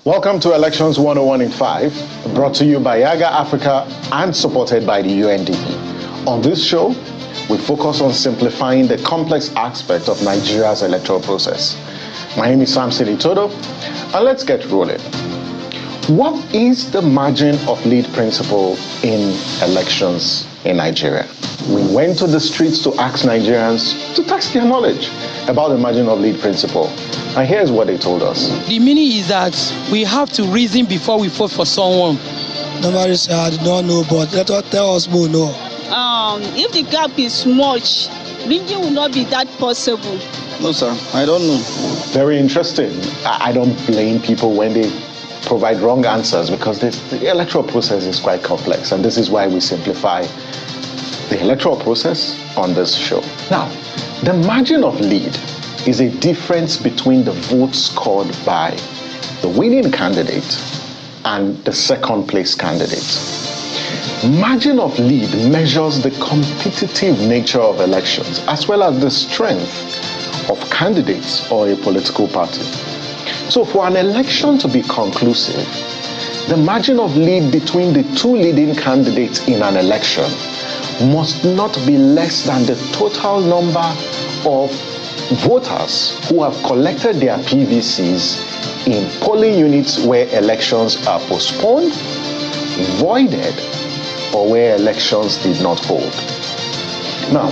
Welcome to Elections 101 in 5, brought to you by Yaga Africa and supported by the UNDP. On this show, we focus on simplifying the complex aspect of Nigeria's electoral process. My name is Samson Itodo, and let's get rolling. What is the margin of lead principle in elections in Nigeria? We went to the streets to ask Nigerians to test their knowledge about the margin of lead principle. And here's what they told us. The meaning is that we have to reason before we vote for someone. Nobody said I did not know, but let us tell us more. No. If the gap is much, reading will not be that possible. No, sir. I don't know. Very interesting. I don't blame people when they provide wrong answers because the electoral process is quite complex, and this is why we simplify the electoral process on this show. Now, the margin of lead is a difference between the votes scored by the winning candidate and the second place candidate. Margin of lead measures the competitive nature of elections as well as the strength of candidates or a political party. So for an election to be conclusive, the margin of lead between the two leading candidates in an election must not be less than the total number of voters who have collected their PVCs in polling units where elections are postponed, voided, or where elections did not hold. Now,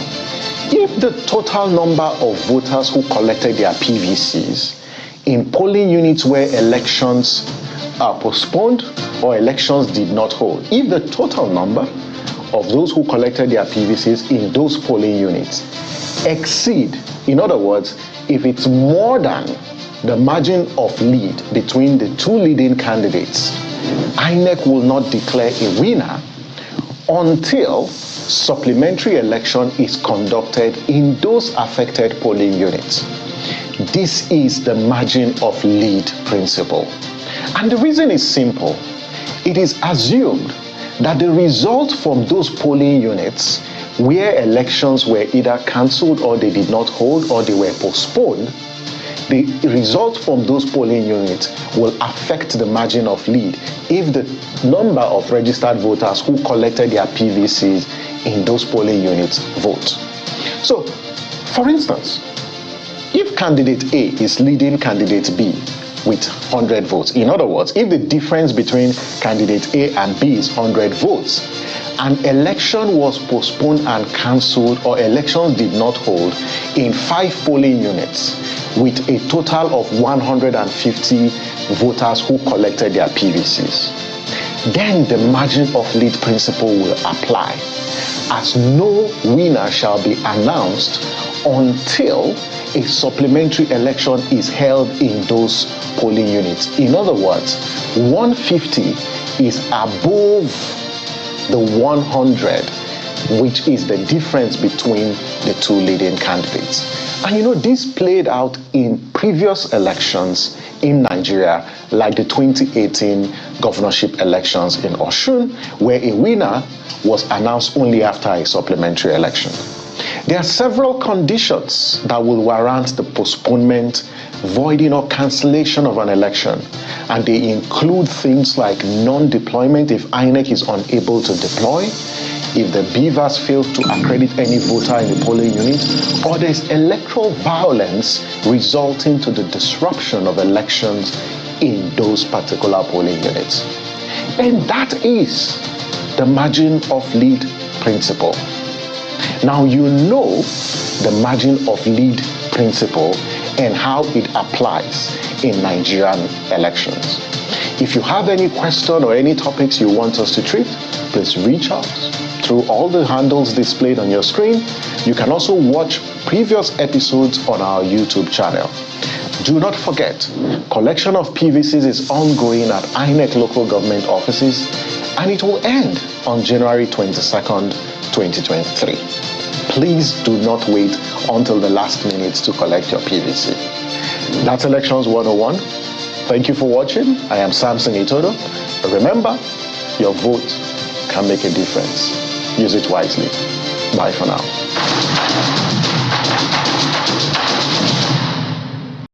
if the total number of voters who collected their PVCs in polling units where elections are postponed or elections did not hold, if the total number of those who collected their PVCs in those polling units exceed, in other words, if it's more than the margin of lead between the two leading candidates, INEC will not declare a winner until supplementary election is conducted in those affected polling units. This is the margin of lead principle. And the reason is simple. It is assumed that the result from those polling units where elections were either cancelled or they did not hold or they were postponed, the result from those polling units will affect the margin of lead if the number of registered voters who collected their PVCs in those polling units vote. So, for instance, if candidate A is leading candidate B with 100 votes, in other words, if the difference between candidate A and B is 100 votes, an election was postponed and cancelled or elections did not hold in 5 polling units with a total of 150 voters who collected their PVCs, then the margin of lead principle will apply, as no winner shall be announced until a supplementary election is held in those polling units. In other words, 150 is above the 100, which is the difference between the two leading candidates. And you know, this played out in previous elections in Nigeria, like the 2018 governorship elections in Osun, where a winner was announced only after a supplementary election. There are several conditions that will warrant the postponement, voiding, or cancellation of an election, and they include things like non-deployment if INEC is unable to deploy, if the BVAS fails to accredit any voter in the polling unit, or there's electoral violence resulting to the disruption of elections in those particular polling units. And that is the margin of lead principle. Now you know the margin of lead principle and how it applies in Nigerian elections. If you have any question or any topics you want us to treat, please reach out through all the handles displayed on your screen. You can also watch previous episodes on our YouTube channel. Do not forget, collection of PVCs is ongoing at INEC local government offices, and it will end on January 22nd, 2023. Please do not wait until the last minute to collect your PVC. That's Elections 101. Thank you for watching. I am Samson Itodo. Remember, your vote can make a difference. Use it wisely. Bye for now.